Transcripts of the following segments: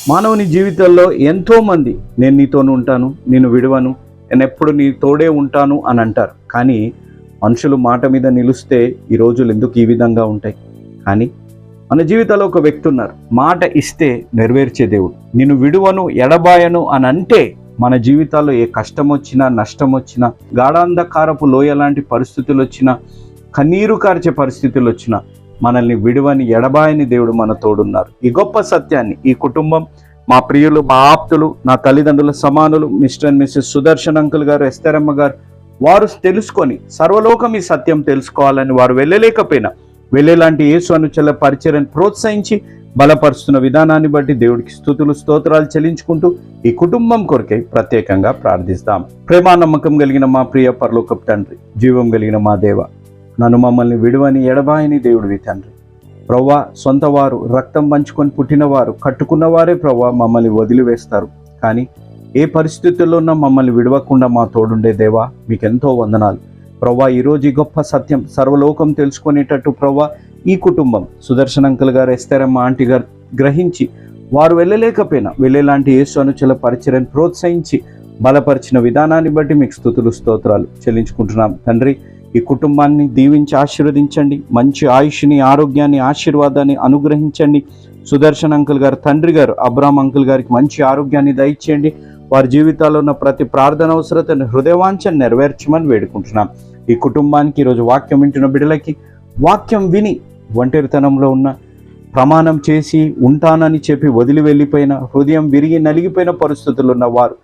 మానవుని జీవితంలో ఎంతోమంది నేను నీతోనే ఉంటాను, నేను విడవను, నేను ఎప్పుడు నీ తోడే ఉంటాను అని అంటారు. కానీ మనుషులు మాట మీద నిలిస్తే ఈ రోజులు ఎందుకు ఈ విధంగా ఉంటాయి? కానీ మన జీవితంలో ఒక వ్యక్తి ఉన్నారు, మాట ఇస్తే నెరవేర్చే దేవుడు. నిన్ను విడువను, ఎడబాయను అని అంటే మన జీవితాల్లో ఏ కష్టం వచ్చినా, నష్టం వచ్చినా, గాఢాంధకారపు లోయ లాంటి పరిస్థితులు వచ్చినా, కన్నీరు కార్చే పరిస్థితులు వచ్చినా మనల్ని విడువని, ఎడబాయని దేవుడు మన తోడున్నారు. ఈ గొప్ప సత్యాన్ని ఈ కుటుంబం, మా ప్రియులు, మా ఆప్తులు, నా తల్లిదండ్రుల సమానులు mister and missus Sudarshan uncle గారు, ఎస్తరమ్మ గారు, వారు తెలుసుకొని సర్వలోకం ఈ సత్యం తెలుసుకోవాలని వారు వెళ్ళలేకపోయినా వెళ్ళేలాంటి యేసు అనుచరుల పరిచర్యను ప్రోత్సహించి బలపరుస్తున్న విధానాన్ని బట్టి దేవుడికి స్తుతులు, స్తోత్రాలు చెల్లించుకుంటూ ఈ కుటుంబం కొరకై ప్రత్యేకంగా ప్రార్థిస్తాం. ప్రేమ నమ్మకం కలిగిన మా ప్రియ పరలోకపు తండ్రి, జీవం కలిగిన మా దేవ, నన్ను మమ్మల్ని విడువని, ఎడబాయని దేవుడివి తండ్రి. ప్రవ్వా, సొంత వారు, రక్తం పంచుకొని పుట్టినవారు, కట్టుకున్నవారే ప్రవ్వా మమ్మల్ని వదిలివేస్తారు. కానీ ఏ పరిస్థితుల్లో ఉన్నా మమ్మల్ని విడవకుండా మా తోడుండే దేవా, మీకెంతో వందనాలు. ప్రవ్వా, ఈరోజు ఈ గొప్ప సత్యం సర్వలోకం తెలుసుకునేటట్టు ప్రవ్వా ఈ కుటుంబం సుదర్శన్ అంకుల్ గారు, ఎస్తరమ్మ ఆంటీ గారు గ్రహించి వారు వెళ్ళలేకపోయినా వెళ్ళేలాంటి యేసు అనుచరుల పరిచర్యను ప్రోత్సహించి బలపరిచిన విధానాన్ని బట్టి మీకు స్తుతులు, స్తోత్రాలు చెల్లించుకుంటున్నాం తండ్రి. ఈ కుటుంబాన్ని దీవించి ఆశీర్వదించండి. మంచి ఆయుష్ని, ఆరోగ్యాన్ని, ఆశీర్వాదాన్ని అనుగ్రహించండి. సుదర్శన్ అంకుల్ గారు తండ్రి గారు అబ్రామ్ అంకుల్ గారికి మంచి ఆరోగ్యాన్ని దయచేయండి. వారి జీవితాల్లో ఉన్న ప్రతి ప్రార్థన అవసరతను, హృదయవాంఛను నెరవేర్చమని వేడుకుంటున్నాం. ఈ కుటుంబానికి, ఈరోజు వాక్యం వింటున్న బిడ్డలకి, వాక్యం విని ఒంటరితనంలో ఉన్న, ప్రమాణం చేసి ఉంటానని చెప్పి వదిలి వెళ్ళిపోయిన, హృదయం విరిగి నలిగిపోయిన పరిస్థితుల్లో ఉన్న వారు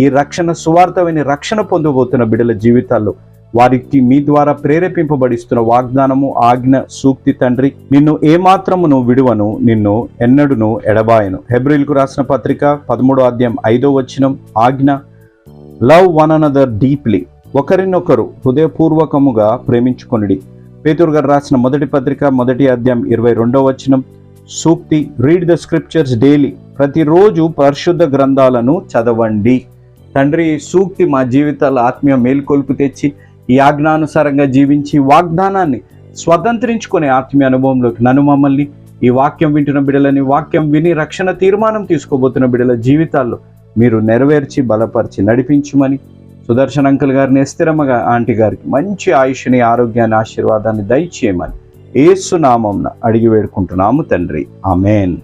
ఈ రక్షణ సువార్త విని రక్షణ పొందబోతున్న బిడ్డల జీవితాల్లో వారికి మీ ద్వారా ప్రేరేపింపబడిస్తున్న వాగ్దానము, ఆజ్ఞ, సూక్తి తండ్రి, నిన్ను ఏమాత్రము నువ్వు విడువను, నిన్ను ఎన్నడును ఎడబాయను. హెబ్రీయులకు రాసిన పత్రిక 13వ అధ్యాయం 5వ వచనం ఆజ్ఞ, లవ్ వన్ అనదర్ డీప్లీ, ఒకరినొకరు హృదయపూర్వకముగా ప్రేమించుకొనుడి. పేతురు గారు రాసిన మొదటి పత్రిక 1వ అధ్యాయం 22వ వచనం సూక్తి, రీడ్ ద స్క్రిప్చర్స్ డైలీ, ప్రతిరోజు పరిశుద్ధ గ్రంథాలను చదవండి. తండ్రి, ఈ సూక్తి మా జీవితాల ఆత్మీయ మేల్కొల్పు తెచ్చి ఈ ఆజ్ఞానుసారంగా జీవించి వాగ్దానాన్ని స్వతంత్రించుకునే ఆత్మీయ అనుభవంలోకి నన్ను, మమ్మల్ని, ఈ వాక్యం వింటున్న బిడ్డలని, వాక్యం విని రక్షణ తీర్మానం తీసుకోబోతున్న బిడ్డల జీవితాల్లో మీరు నెరవేర్చి బలపరిచి నడిపించమని, సుదర్శన్ అంకుల్ గారిని, ఎస్తరమ్మ ఆంటీ గారికి మంచి ఆయుష్ని, ఆరోగ్యాన్ని, ఆశీర్వాదాన్ని దయచేయమని యేసు నామమున అడిగి వేడుకుంటున్నాము తండ్రి, ఆమేన్.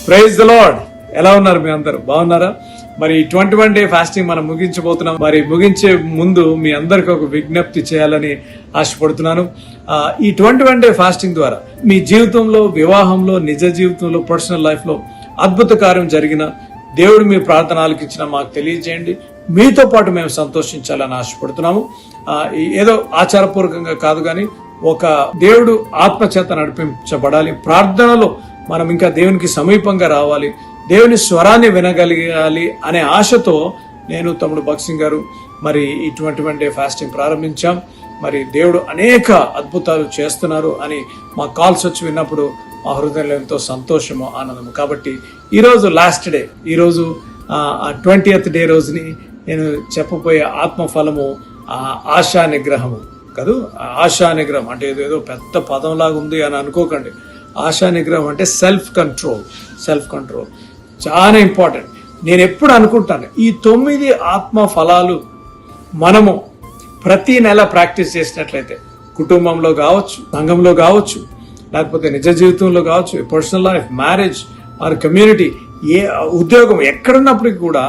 Praise the lord. ఎలా ఉన్నారు మీ అందరూ? బాగున్నారా? మరి 21 డే ఫాస్టింగ్ మనం ముగించబోతున్నాం. మరి ముగించే ముందు మీ అందరికి ఒక విజ్ఞప్తి చేయాలని ఆశపడుతున్నాను. ఈ 21 డే ఫాస్టింగ్ ద్వారా మీ జీవితంలో, వివాహంలో, నిజ జీవితంలో, పర్సనల్ లైఫ్ లో అద్భుత కార్యం జరిగిన, దేవుడు మీ ప్రార్థనలకు ఇచ్చిన మాకు తెలియజేయండి. మీతో పాటు మేము సంతోషించాలని ఆశపడుతున్నాము. ఏదో ఆచారపూర్వకంగా కాదు, కానీ ఒక దేవుడు ఆత్మచేత నడిపించబడాలి. ప్రార్థనలో మనం ఇంకా దేవునికి సమీపంగా రావాలి, దేవుని స్వరాన్ని వినగలగాలి అనే ఆశతో నేను, తమ్ముడు భక్సింగ్ గారు మరి ఈ 21 డే ఫాస్టింగ్ ప్రారంభించాం. మరి దేవుడు అనేక అద్భుతాలు చేస్తున్నారు అని మా కాల్స్ వచ్చి విన్నప్పుడు మా హృదయంలో ఎంతో సంతోషము, ఆనందము. కాబట్టి ఈరోజు లాస్ట్ డే, ఈరోజు 20th డే రోజుని నేను చెప్పబోయే ఆత్మఫలము ఆశా నిగ్రహము కాదు. ఆశా నిగ్రహం అంటే ఏదో పెద్ద పదంలాగా ఉంది అని అనుకోకండి. ఆశా నిగ్రహం అంటే సెల్ఫ్ కంట్రోల్. సెల్ఫ్ కంట్రోల్ చాలా ఇంపార్టెంట్. నేను ఎప్పుడు అనుకుంటాను, ఈ 9 ఆత్మ ఫలాలు మనము ప్రతి నెల ప్రాక్టీస్ చేసినట్లయితే, కుటుంబంలో కావచ్చు, సంఘంలో కావచ్చు, లేకపోతే నిజ జీవితంలో కావచ్చు, personal life, marriage or community, ఏ ఉద్యోగం, ఎక్కడున్నప్పటికీ కూడా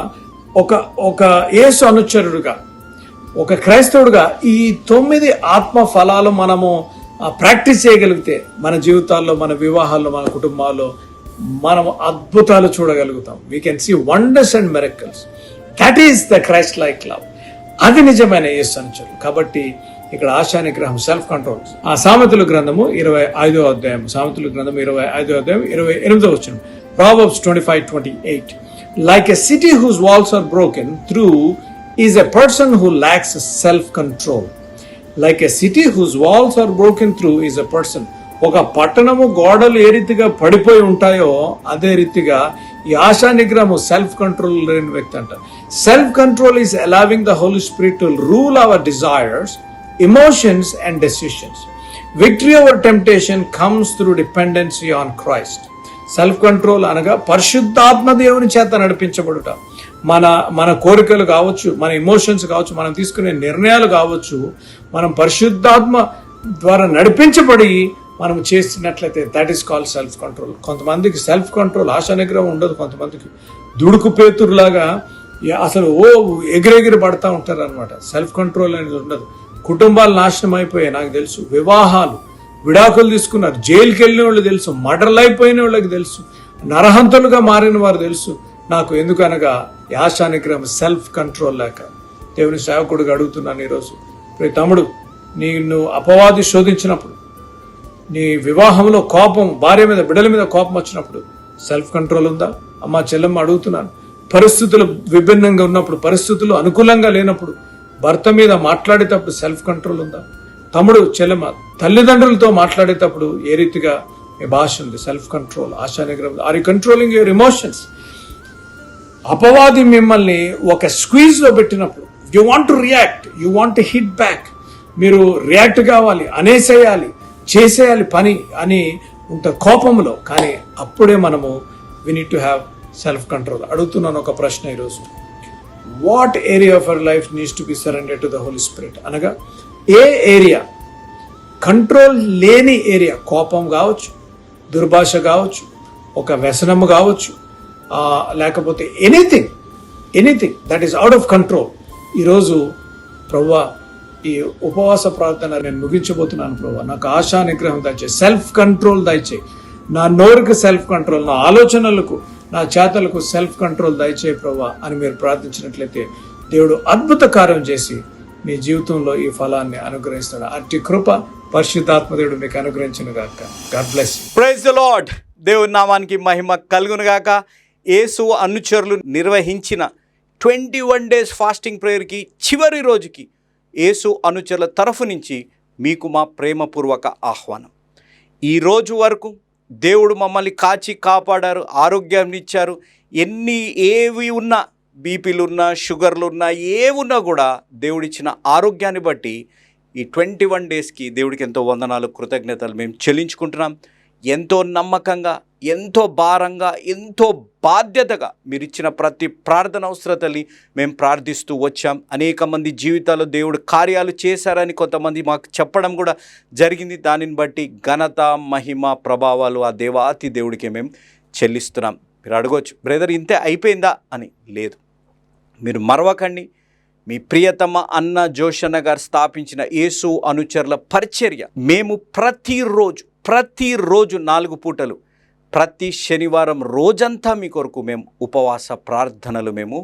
ఒక యేసు అనుచరుడుగా, ఒక క్రైస్తవుడుగా ఈ 9 ఆత్మ ఫలాలు మనము ప్రాక్టీస్ చేయగలిగితే మన జీవితాల్లో, మన వివాహాల్లో, మన కుటుంబాల్లో మనం అద్భుతాలు చూడగలుగుతాం. We can see wonders and miracles. That is the Christ like love. అది నిజమైన యేసు అనుచరులు. కాబట్టి ఇక్కడ ఆశా నిగ్రహం, సెల్ఫ్ కంట్రోల్. సామెతల గ్రంథము 25వ అధ్యాయం, సామెతల గ్రంథం 25వ అధ్యాయం 28వ వచనం, Proverbs 25:28. Like a city whose walls are broken through is a person who lacks self-control. Like a city whose walls are broken through is a person. ఒక పట్టణము గోడలు ఏ రీతిగా పడిపోయి ఉంటాయో అదే రీతిగా ఈ ఆశా నిగ్రహము, సెల్ఫ్ కంట్రోల్ లేని వ్యక్తి అంట. Self control is allowing the Holy Spirit to rule our desires, emotions and decisions. Victory over temptation comes through dependency on Christ. Self control అనగా పరిశుద్ధాత్మ దేవుని చేత నడిపించబడుట. మన కోరికలు కావచ్చు, మన ఎమోషన్స్ కావచ్చు, మనం తీసుకునే నిర్ణయాలు కావచ్చు, మనం పరిశుద్ధాత్మ ద్వారా నడిపించబడి మనం చేస్తున్నట్లయితే that is called self control. కొంతమందికి సెల్ఫ్ కంట్రోల్ ఆశా నిగ్రహం ఉండదు. కొంతమందికి దుడుకు పేతురులాగా అసలు ఎగిరెగిరి పడతా ఉంటారు అనమాట. సెల్ఫ్ కంట్రోల్ అనేది ఉండదు. కుటుంబాలు నాశనం అయిపోయాయి. నాకు తెలుసు, వివాహాలు విడాకులు తీసుకున్నారు, జైలుకి వెళ్ళిన వాళ్ళు తెలుసు, మర్డర్లు అయిపోయిన వాళ్ళకి తెలుసు, నరహంతులుగా మారిన వారు తెలుసు నాకు. ఎందుకనగా ఆశా నిగ్రహం, సెల్ఫ్ కంట్రోల్ లేక. దేవుని సేవకుడిగా అడుగుతున్నాను ఈరోజు, ప్రతి తమ్ముడు, నిన్ను అపవాది శోధించినప్పుడు, నీ వివాహంలో కోపం, భార్య మీద బిడ్డల మీద కోపం వచ్చినప్పుడు సెల్ఫ్ కంట్రోల్ ఉందా? అమ్మా చెల్లెమ్మ అడుగుతున్నాను. పరిస్థితులు విభిన్నంగా ఉన్నప్పుడు, పరిస్థితులు అనుకూలంగా లేనప్పుడు భర్త మీద మాట్లాడేటప్పుడు సెల్ఫ్ కంట్రోల్ ఉందా? తమ్ముడు చెల్లెమ్మ తల్లిదండ్రులతో మాట్లాడేటప్పుడు ఏ రీతిగా మీ భాష ఉంది? సెల్ఫ్ కంట్రోల్, ఆశా నిగ్రహం. Are you controlling your emotions? అపవాది మిమ్మల్ని ఒక స్క్వీజ్ లో పెట్టినప్పుడు you want to react, you want to hit back. మీరు రియాక్ట్ కావాలి, అనేసేయాలి, చేసేయాలి పని అని ఉంటారు కోపంలో. కానీ అప్పుడే మనము we need to have self control. అడుగుతున్నాను ఒక ప్రశ్న ఈరోజు, what area of our life needs to be surrender to the Holy Spirit? అనగా ఏ ఏరియా కంట్రోల్ లేని ఏరియా, కోపం కావచ్చు, దుర్భాష కావచ్చు, ఒక వ్యసనము కావచ్చు, లేకపోతే anything that is out of control. ఈరోజు ప్రభువా, ఈ ఉపవాస ప్రార్థన నేను ముగించబోతున్నాను. ప్రభువా, నాకు ఆశా నిగ్రహం దయచేయి, సెల్ఫ్ కంట్రోల్ దయచేయి. నా నోరుకు సెల్ఫ్ కంట్రోల్, నా ఆలోచనలకు, నా చేతలకు సెల్ఫ్ కంట్రోల్ దయచేయి ప్రభువా అని మీరు ప్రార్థించినట్లయితే దేవుడు అద్భుత కార్యం చేసి మీ జీవితంలో ఈ ఫలాన్ని అనుగ్రహిస్తాడు. అట్టి కృప పరిశుద్ధాత్మ దేవుడు మీకు అనుగ్రహించును గాక. God bless you. Praise the Lord. దేవుని నామానికి మహిమ కలుగును గాక. యేసు అనుచరులు నిర్వహించిన 21 days ఫాస్టింగ్ ప్రేయర్కి చివరి రోజుకి యేసు అనుచరుల తరఫు నుంచి మీకు మా ప్రేమపూర్వక ఆహ్వానం. ఈ రోజు వరకు దేవుడు మమ్మల్ని కాచి కాపాడారు, ఆరోగ్యాన్ని ఇచ్చారు. ఏవి ఉన్నా, బీపీలు ఉన్నా, షుగర్లు ఉన్నా, ఏవున్నా కూడా దేవుడిచ్చిన ఆరోగ్యాన్ని బట్టి ఈ 21 daysకి దేవుడికి ఎంతో వందనాలు, కృతజ్ఞతలు మేము చెల్లించుకుంటున్నాం. ఎంతో నమ్మకంగా, ఎంతో భారంగా, ఎంతో బాధ్యతగా మీరు ఇచ్చిన ప్రతి ప్రార్థన అవసరతల్ని మేము ప్రార్థిస్తూ వచ్చాం. అనేక మంది జీవితాల్లో దేవుడు కార్యాలు చేశారని కొంతమంది మాకు చెప్పడం కూడా జరిగింది. దానిని బట్టి ఘనత, మహిమ, ప్రభావాలు ఆ దేవాతి దేవుడికి మేము చెల్లిస్తున్నాం. మీరు అడగవచ్చు, బ్రదర్ ఇంతే అయిపోయిందా అని. లేదు, మీరు మరవకండి. మీ ప్రియతమ అన్న జోషన్న గారు స్థాపించిన యేసు అనుచరుల పరిచర్య మేము ప్రతిరోజు 4 పూటలు, ప్రతి శనివారం రోజంతా మీ కొరకు మేము ఉపవాస ప్రార్థనలు మేము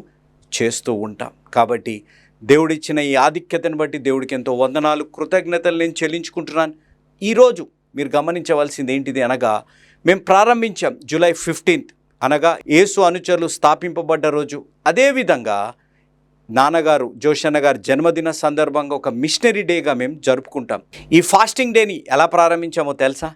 చేస్తూ ఉంటాం. కాబట్టి దేవుడిచ్చిన ఈ ఆధిక్యతను బట్టి దేవుడికి ఎంతో వందనాలు, కృతజ్ఞతలు నేను చెల్లించుకుంటున్నాను. ఈరోజు మీరు గమనించవలసింది ఏంటిది అనగా, మేము ప్రారంభించాం July 15th, అనగా యేసు అనుచరులు స్థాపింపబడ్డ రోజు. అదేవిధంగా నాన్నగారు జోషన్న గారి జన్మదిన సందర్భంగా ఒక మిషనరీ డేగా మేము జరుపుకుంటాం. ఈ ఫాస్టింగ్ డేని ఎలా ప్రారంభించామో తెలుసా?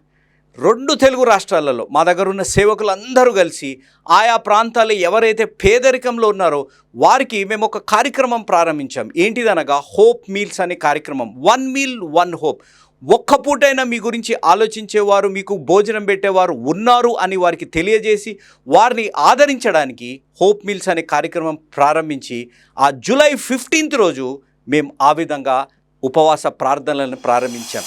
2 తెలుగు రాష్ట్రాలలో మా దగ్గర ఉన్న సేవకులందరూ కలిసి ఆయా ప్రాంతాల్లో ఎవరైతే పేదరికంలో ఉన్నారో వారికి మేము ఒక కార్యక్రమం ప్రారంభించాం. ఏంటిదనగా హోప్ మీల్స్ అనే కార్యక్రమం. 1 meal 1 hope. ఒక్క పూటైనా మీ గురించి ఆలోచించేవారు, మీకు భోజనం పెట్టేవారు ఉన్నారు అని వారికి తెలియజేసి వారిని ఆదరించడానికి హోప్ మీల్స్ అనే కార్యక్రమం ప్రారంభించి ఆ July 15th రోజు మేము ఆ విధంగా ఉపవాస ప్రార్థనలను ప్రారంభించాం.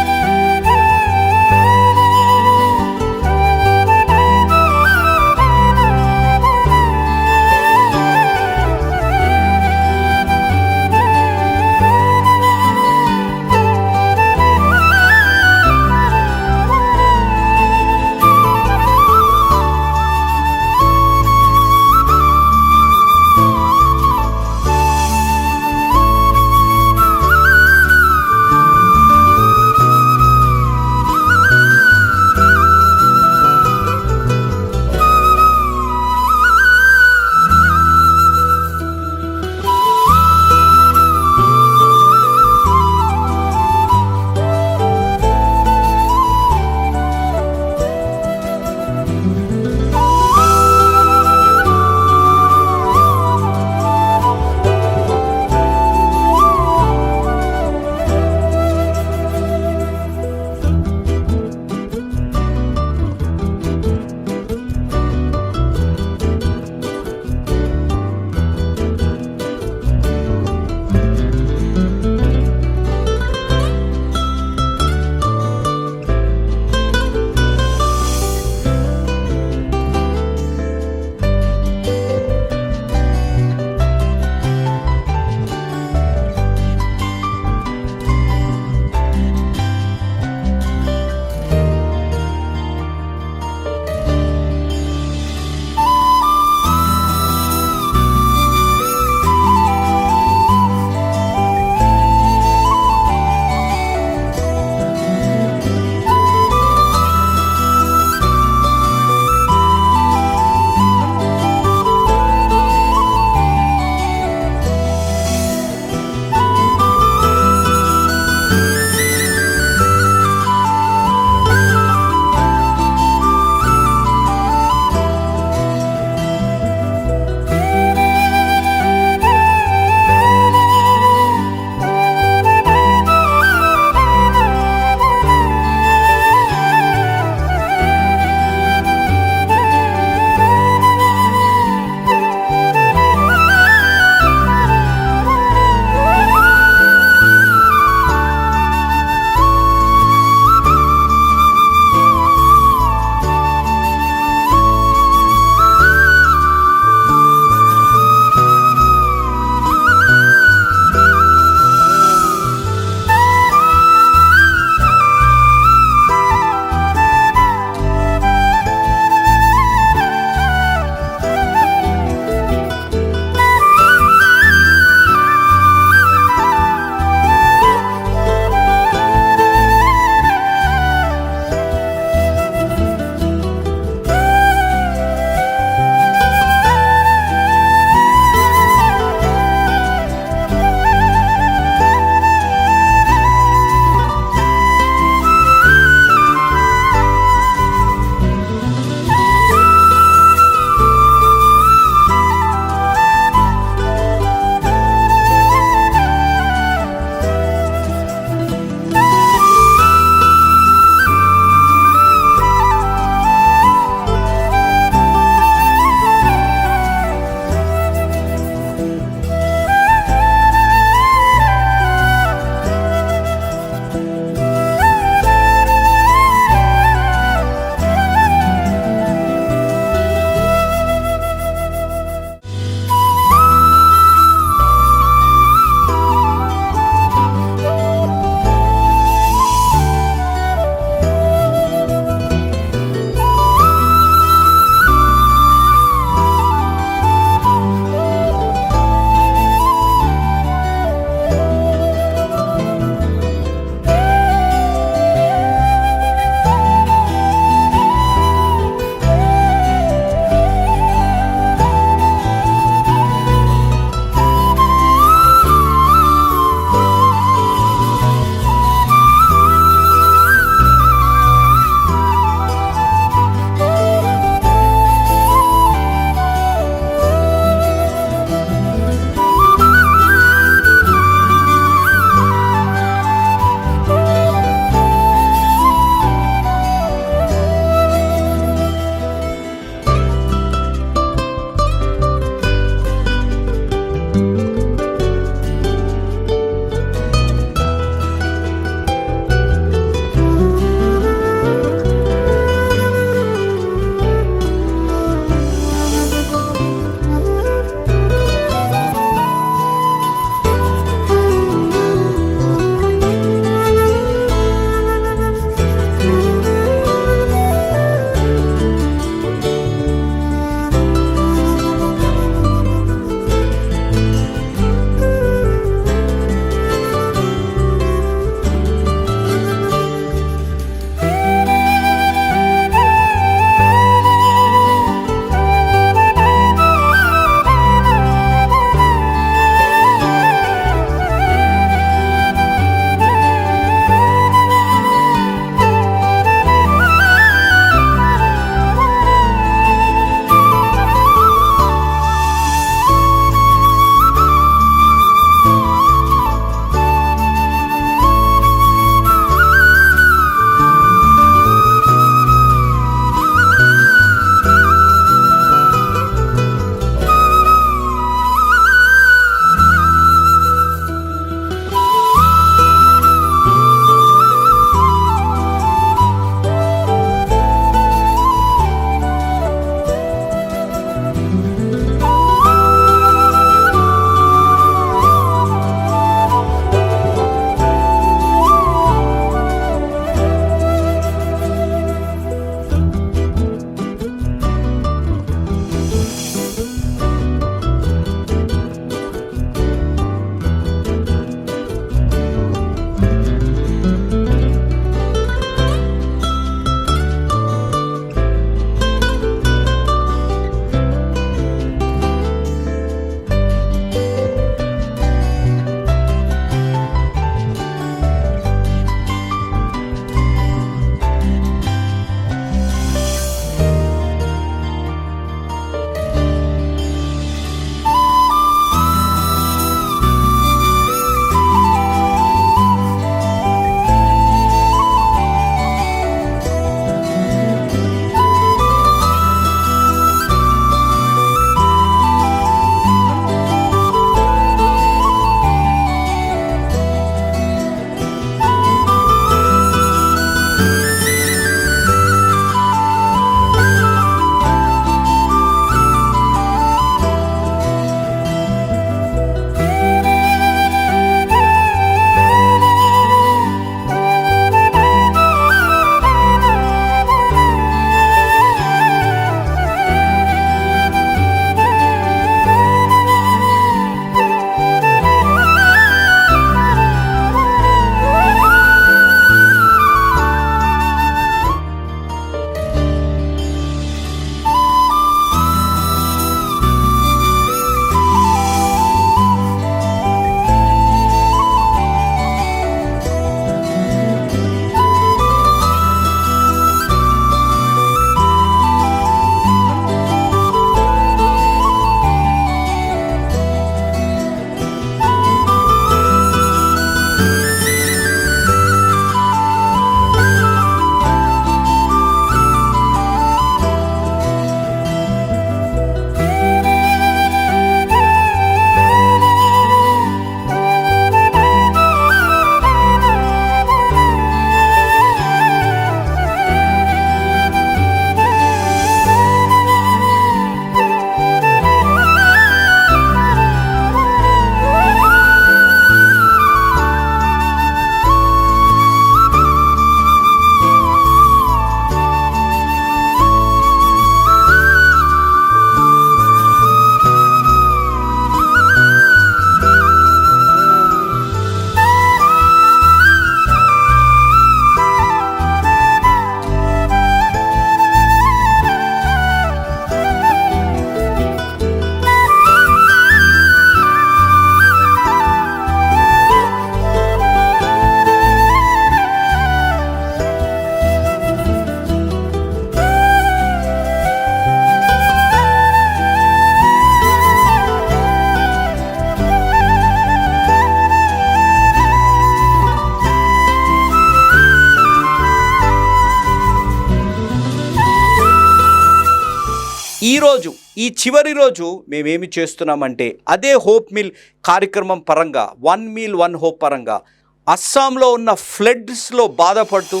ఈరోజు ఈ చివరి రోజు మేమేమి చేస్తున్నామంటే అదే హోప్ మిల్ కార్యక్రమం పరంగా 1 మీల్ 1 హోప్ పరంగా అస్సాంలో ఉన్న ఫ్లడ్స్లో బాధపడుతూ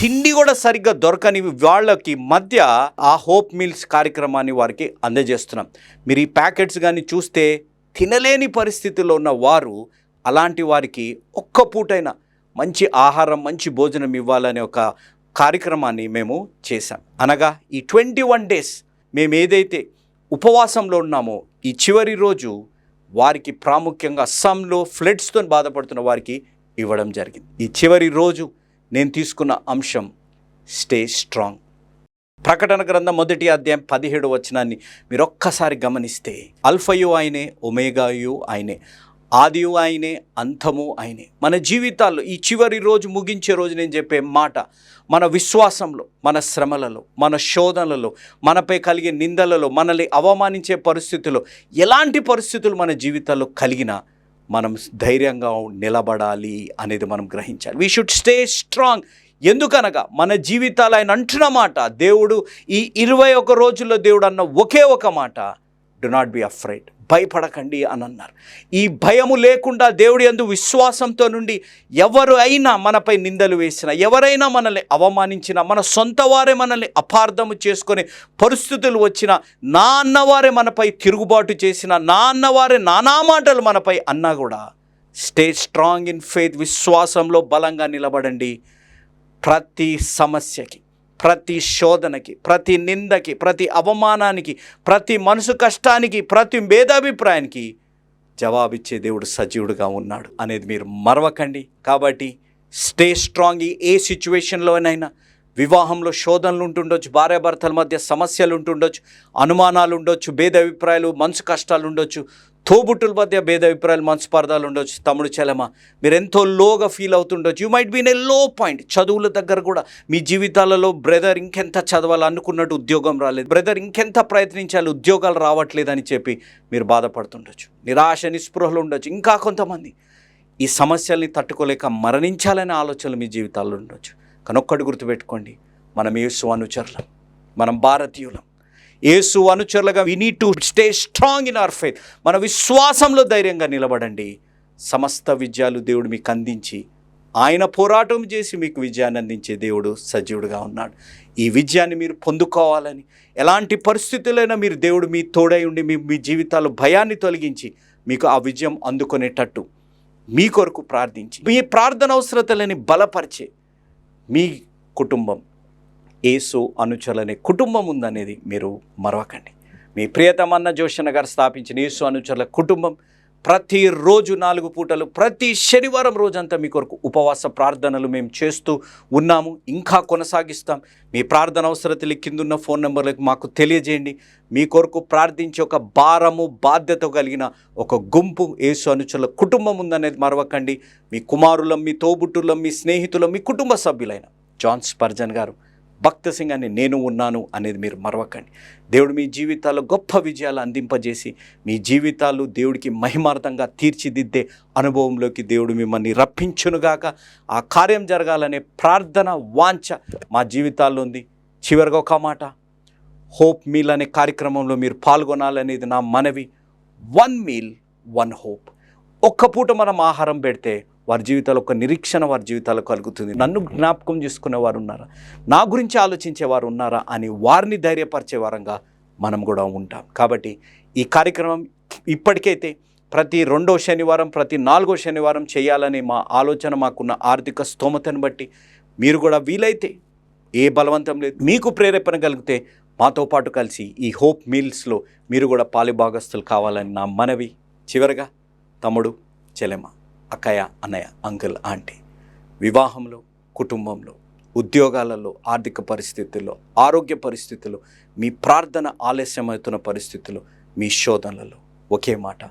తిండి కూడా సరిగ్గా దొరకని వాళ్ళకి మధ్య ఆ హోప్ మీల్స్ కార్యక్రమాన్ని వారికి అందజేస్తున్నాం. మీరు ఈ ప్యాకెట్స్ కానీ చూస్తే తినలేని పరిస్థితుల్లో ఉన్న వారు, అలాంటి వారికి ఒక్క పూటైనా మంచి ఆహారం మంచి భోజనం ఇవ్వాలనే ఒక కార్యక్రమాన్ని మేము చేశాం. అనగా ఈ 21 డేస్ మేము ఏదైతే ఉపవాసంలో ఉన్నామో ఈ చివరి రోజు వారికి ప్రాముఖ్యంగా అస్సాంలో ఫ్లడ్స్తో బాధపడుతున్న వారికి ఇవ్వడం జరిగింది. ఈ చివరి రోజు నేను తీసుకున్న అంశం స్టే స్ట్రాంగ్. ప్రకటన గ్రంథం 1వ అధ్యాయం 17వ వచనాన్ని మీరు ఒక్కసారి గమనిస్తే అల్ఫయు ఆయనే, ఒమేగాయు ఆయనే, ఆదియు ఆయనే, అంతము ఆయనే. మన జీవితాల్లో ఈ చివరి రోజు ముగించే రోజు నేను చెప్పే మాట, మన విశ్వాసంలో, మన శ్రమలలో, మన శోధనలలో, మనపై కలిగే నిందలలో, మనల్ని అవమానించే పరిస్థితుల్లో, ఎలాంటి పరిస్థితులు మన జీవితాల్లో కలిగినా మనం ధైర్యంగా నిలబడాలి అనేది మనం గ్రహించాలి. We should stay strong. ఎందుకనగా మన జీవితాలు ఆయన అంటున్న మాట, దేవుడు ఈ 21 రోజుల్లో దేవుడు అన్న ఒకే ఒక మాట, డు నాట్ బి అఫ్రైడ్, భయపడకండి అని అన్నారు. ఈ భయము లేకుండా దేవుడి యందు విశ్వాసంతో నుండి ఎవరు అయినా మనపై నిందలు వేసినా, ఎవరైనా మనల్ని అవమానించినా, మన సొంత వారే మనల్ని అపార్థము చేసుకునే పరిస్థితులు వచ్చినా, నా అన్నవారే మనపై తిరుగుబాటు చేసినా, నా అన్నవారే నానా మాటలు మనపై అన్నా కూడా స్టే స్ట్రాంగ్ ఇన్ ఫెయిత్, విశ్వాసంలో బలంగా నిలబడండి. ప్రతి సమస్యకి, ప్రతి శోధనకి, ప్రతి నిందకి, ప్రతి అవమానానికి, ప్రతి మనసు కష్టానికి, ప్రతి భేదాభిప్రాయానికి జవాబిచ్చే దేవుడు సజీవుడుగా ఉన్నాడు అనేది మీరు మరవకండి. కాబట్టి స్టే స్ట్రాంగ్. ఏ సిచ్యువేషన్లోనైనా, వివాహంలో శోధనలు ఉంటుండొచ్చు, భార్యాభర్తల మధ్య సమస్యలు ఉంటుండొచ్చు, అనుమానాలు ఉండొచ్చు, భేదాభిప్రాయాలు, మనసు కష్టాలు ఉండొచ్చు, తోబుట్టుల మధ్య భేదాభిప్రాయాలు, మనస్పర్ధాలు ఉండొచ్చు. తమ్ముడు చెల్లెమ్మ, మీరు ఎంతో లోగా ఫీల్ అవుతుండొచ్చు. You might be in a low point. చదువుల దగ్గర కూడా మీ జీవితాలలో బ్రదర్ ఇంకెంత చదవాలి అనుకున్నట్టు ఉద్యోగం రాలేదు, బ్రదర్ ఇంకెంత ప్రయత్నించాలి ఉద్యోగాలు రావట్లేదని చెప్పి మీరు బాధపడుతుండొచ్చు, నిరాశ నిస్పృహలు ఉండొచ్చు. ఇంకా కొంతమంది ఈ సమస్యల్ని తట్టుకోలేక మరణించాలనే ఆలోచనలు మీ జీవితాల్లో ఉండొచ్చు. కానీ ఒక్కటి గుర్తుపెట్టుకోండి, మనం యేసు అనుచరులం, మనం భారతీయులం, యేసు అనుచరులుగా we need to stay strong in our faith. మన విశ్వాసంలో ధైర్యంగా నిలబడండి. సమస్త విజయాలు దేవుడు మీకు అందించి, ఆయన పోరాటం చేసి మీకు విజయాన్ని అందించే దేవుడు సజీవుడుగా ఉన్నాడు. ఈ విజయాన్ని మీరు పొందుకోవాలని, ఎలాంటి పరిస్థితులైనా మీరు దేవుడు మీ తోడై ఉండి మీ జీవితాల్లో భయాన్ని తొలగించి మీకు ఆ విజయం అందుకునేటట్టు మీ కొరకు ప్రార్థించి, మీ ప్రార్థన అవసరతలని బలపరిచే మీ కుటుంబం, యేసు అనుచరులనే కుటుంబం ఉందనేది మీరు మరవకండి. మీ ప్రియతమన్న జోషన్న గారు స్థాపించిన యేసు అనుచరుల కుటుంబం ప్రతిరోజు 4 పూటలు, ప్రతి శనివారం రోజంతా మీ కొరకు ఉపవాస ప్రార్థనలు మేము చేస్తూ ఉన్నాము, ఇంకా కొనసాగిస్తాం. మీ ప్రార్థన అవసరతలు కిందున్న ఫోన్ నెంబర్లకు మాకు తెలియజేయండి. మీ కొరకు ప్రార్థించే ఒక భారము, బాధ్యత కలిగిన ఒక గుంపు యేసు అనుచరుల కుటుంబం ఉందనేది మరవకండి. మీ కుమారులం, మీ తోబుట్టులం, మీ స్నేహితులం, మీ కుటుంబ సభ్యులైన జాన్ స్పర్జన్ గారు, భక్త సింగ్ అని నేను ఉన్నాను అనేది మీరు మరవకండి. దేవుడు మీ జీవితాల్లో గొప్ప విజయాలు అందింపజేసి, మీ జీవితాలు దేవుడికి మహిమార్థంగా తీర్చిదిద్దే అనుభవంలోకి దేవుడు మిమ్మల్ని రప్పించునుగాక. ఆ కార్యం జరగాలనే ప్రార్థన వాంఛ మా జీవితాల్లో ఉంది. చివరిగా ఒక మాట, హోప్ మీల్ అనే కార్యక్రమంలో మీరు పాల్గొనాలనేది నా మనవి. 1 మీల్ 1 హోప్. ఒక్క పూట మనం ఆహారం పెడితే వారి జీవితాలు ఒక నిరీక్షణ వారి జీవితాలు కలుగుతుంది. నన్ను జ్ఞాపకం చేసుకునే వారు ఉన్నారా, నా గురించి ఆలోచించేవారు ఉన్నారా అని వారిని ధైర్యపరిచే వారంగా మనం కూడా ఉంటాం. కాబట్టి ఈ కార్యక్రమం ఇప్పటికైతే ప్రతి 2వ శనివారం, ప్రతి 4వ శనివారం చేయాలని మా ఆలోచన. మాకున్న ఆర్థిక స్తోమతను బట్టి మీరు కూడా వీలైతే, ఏ బలవంతం లేదు, మీకు ప్రేరేపణ కలిగితే మాతో పాటు కలిసి ఈ హోప్ మీల్స్లో మీరు కూడా పాలుభాగస్తులు కావాలని నా మనవి. చివరగా తమ్ముడు, చెల్లెమ్మ, అక్కయ్య, అన్నయ్య, అంకుల్, ఆంటీ, వివాహంలో, కుటుంబంలో, ఉద్యోగాలలో, ఆర్థిక పరిస్థితుల్లో, ఆరోగ్య పరిస్థితుల్లో, మీ ప్రార్థన ఆలస్యమవుతున్న పరిస్థితుల్లో, మీ శోధనలలో ఒకే మాట,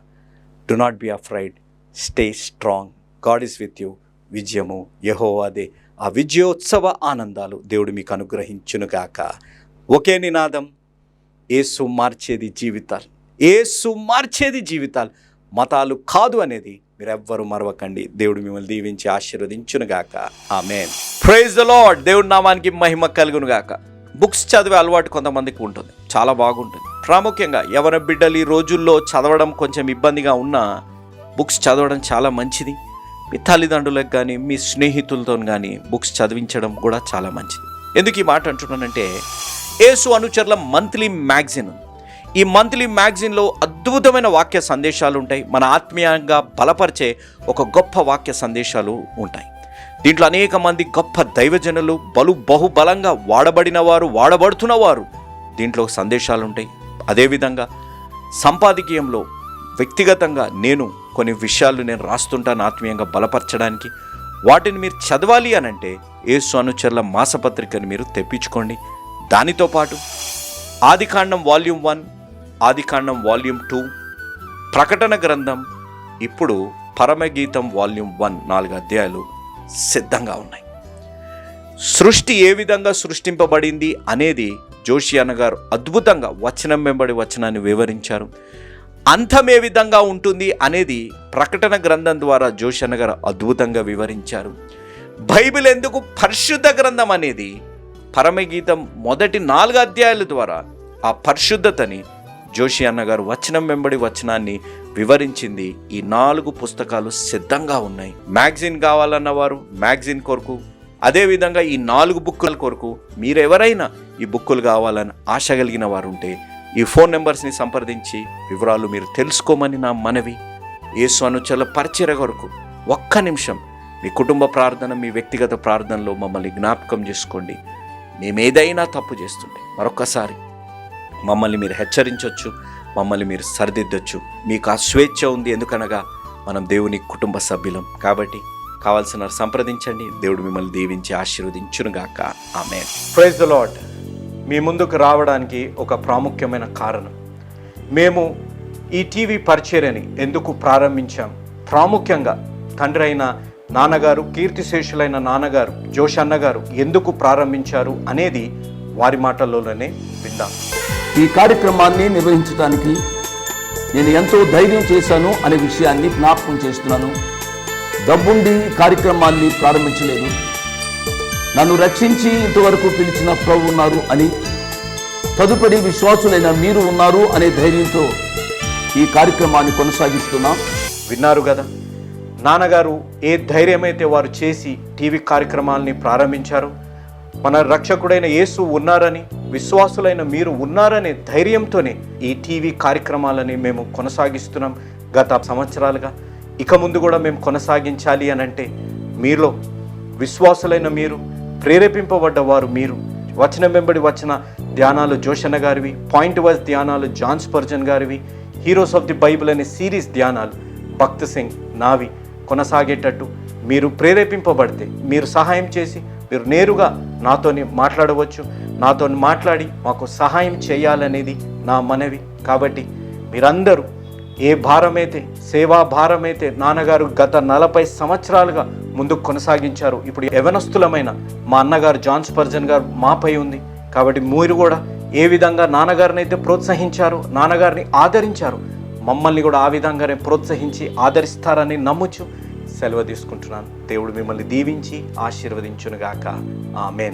do not be afraid, stay strong, God is with you. విజయము యెహోవాదే. ఆ విజయోత్సవ ఆనందాలు దేవుడు మీకు అనుగ్రహించునుగాక. ఒకే నినాదం, యేసు మార్చేది జీవితాలు. యేసు మార్చేది జీవితాలు, మతాలు కాదు అనేది మీరెవ్వరూ మరవకండి. దేవుడు మిమ్మల్ని దీవించి ఆశీర్వదించునుగాక. ఆమేన్. Praise the Lord. దేవుడి నామానికి మహిమ కలుగునుగాక. బుక్స్ చదివే అలవాటు కొంతమందికి ఉంటుంది, చాలా బాగుంటుంది. ప్రాముఖ్యంగా యవన బిడ్డలు ఈ రోజుల్లో చదవడం కొంచెం ఇబ్బందిగా ఉన్నా బుక్స్ చదవడం చాలా మంచిది. మీ తల్లిదండ్రులకు కానీ మీ స్నేహితులతో కానీ బుక్స్ చదివించడం కూడా చాలా మంచిది. ఎందుకు ఈ మాట అంటున్నానంటే, యేసు అనుచరుల మంత్లీ మ్యాగజైన్ ఉంది. ఈ మంత్లీ మ్యాగజైన్లో అద్భుతమైన వాక్య సందేశాలు ఉంటాయి. మన ఆత్మీయంగా బలపరిచే ఒక గొప్ప వాక్య సందేశాలు ఉంటాయి. దీంట్లో అనేక మంది గొప్ప దైవజనులు, బహుబలంగా వాడబడిన వారు, వాడబడుతున్నవారు దీంట్లో సందేశాలు ఉంటాయి. అదేవిధంగా సంపాదకీయంలో వ్యక్తిగతంగా నేను కొన్ని విషయాలు నేను రాస్తుంటాను ఆత్మీయంగా బలపరచడానికి. వాటిని మీరు చదవాలి అనంటే యేసు అనుచరుల మాసపత్రికను మీరు తెప్పించుకోండి. దానితో పాటు ఆదికాండం వాల్యూమ్ 1, ఆదికాండం వాల్యూమ్ 2, ప్రకటన గ్రంథం, ఇప్పుడు పరమగీతం వాల్యూమ్ 1, 4 అధ్యాయాలు సిద్ధంగా ఉన్నాయి. సృష్టి ఏ విధంగా సృష్టింపబడింది అనేది జోషి అన్నగారు అద్భుతంగా వచనం వెంబడి వచనాన్ని వివరించారు. అంతం ఏ విధంగా ఉంటుంది అనేది ప్రకటన గ్రంథం ద్వారా జోషి అన్నగారు అద్భుతంగా వివరించారు. బైబిల్ ఎందుకు పరిశుద్ధ గ్రంథం అనేది పరమగీతం మొదటి 4 అధ్యాయాల ద్వారా ఆ పరిశుద్ధతని జోషి అన్నగారు వచనం వెంబడి వచనాన్ని వివరించింది. ఈ 4 పుస్తకాలు సిద్ధంగా ఉన్నాయి. మ్యాగజైన్ కావాలన్నవారు మ్యాగజైన్ కొరకు, అదేవిధంగా ఈ 4 బుక్కుల కొరకు మీరెవరైనా ఈ బుక్కులు కావాలని ఆశ కలిగిన వారు ఉంటే ఈ ఫోన్ నెంబర్స్ని సంప్రదించి వివరాలు మీరు తెలుసుకోమని నా మనవి. యేసు అనుచరుల పరిచర్య కొరకు ఒక్క నిమిషం మీ కుటుంబ ప్రార్థన, మీ వ్యక్తిగత ప్రార్థనలో మమ్మల్ని జ్ఞాపకం చేసుకోండి. మేమేదైనా తప్పు చేస్తుంటే మరొకసారి మమ్మల్ని మీరు హెచ్చరించవచ్చు, మమ్మల్ని మీరు సరిదిద్దొచ్చు. మీకు ఆ స్వేచ్ఛ ఉంది. ఎందుకనగా మనం దేవుని కుటుంబ సభ్యులం కాబట్టి కావాల్సిన సంప్రదించండి. దేవుడు మిమ్మల్ని దీవించి ఆశీర్వదించునుగాక. ఆమేన్. Praise the Lord. మీ ముందుకు రావడానికి ఒక ప్రాముఖ్యమైన కారణం, మేము ఈ టీవీ పరిచర్యని ఎందుకు ప్రారంభించాం, ప్రాముఖ్యంగా తండ్రి అయిన నాన్నగారు, కీర్తిశేషులైన నాన్నగారు జోషి అన్నగారు ఎందుకు ప్రారంభించారు అనేది వారి మాటల్లోనే విందాం. ఈ కార్యక్రమాన్ని నిర్వహించడానికి నేను ఎంతో ధైర్యం చేశాను అనే విషయాన్ని జ్ఞాపకం చేస్తున్నాను. డబ్బుండి కార్యక్రమాన్ని ప్రారంభించలేదు. నన్ను రక్షించి ఇంతవరకు పిలిచిన ప్రభు ఉన్నారు అని, తదుపరి విశ్వాసులైన మీరు ఉన్నారు అనే ధైర్యంతో ఈ కార్యక్రమాన్ని కొనసాగిస్తున్నాం. విన్నారు కదా, నాన్నగారు ఏ ధైర్యమైతే వారు చేసి టీవీ కార్యక్రమాలని ప్రారంభించారు. మన రక్షకుడైన యేసు ఉన్నారని, విశ్వాసులైన మీరు ఉన్నారనే ధైర్యంతోనే ఈ టీవీ కార్యక్రమాలని మేము కొనసాగిస్తున్నాం గత సంవత్సరాలుగా. ఇక ముందు కూడా మేము కొనసాగించాలి అని అంటే మీలో విశ్వాసులైన మీరు, ప్రేరేపింపబడ్డ వారు మీరు, వచనం వెంబడి వచ్చిన ధ్యానాలు జోషన్న గారివి, పాయింట్ వైజ్ ధ్యానాలు జాన్ స్పర్జన్ గారివి, హీరోస్ ఆఫ్ ది బైబిల్ అనే సిరీస్ ధ్యానాలు భక్త్ సింగ్ నావి కొనసాగేటట్టు మీరు ప్రేరేపింపబడితే, మీరు సహాయం చేసి మీరు నేరుగా నాతోని మాట్లాడవచ్చు. నాతో మాట్లాడి మాకు సహాయం చేయాలనేది నా మనవి. కాబట్టి మీరందరూ ఏ భారమైతే, సేవా భారమైతే నాన్నగారు గత 40 సంవత్సరాలుగా ముందుకు కొనసాగించారు, ఇప్పుడు యవనస్తులమైన మా అన్నగారు జాన్ స్పర్జన్ గారు మాపై ఉంది. కాబట్టి మీరు కూడా ఏ విధంగా నాన్నగారిని అయితే ప్రోత్సహించారు, నాన్నగారిని ఆదరించారు, మమ్మల్ని కూడా ఆ విధంగానే ప్రోత్సహించి ఆదరిస్తారని నమ్ముచు సెలవు తీసుకుంటున్నాను. దేవుడు మిమ్మల్ని దీవించి ఆశీర్వదించునుగాక. ఆమేన్.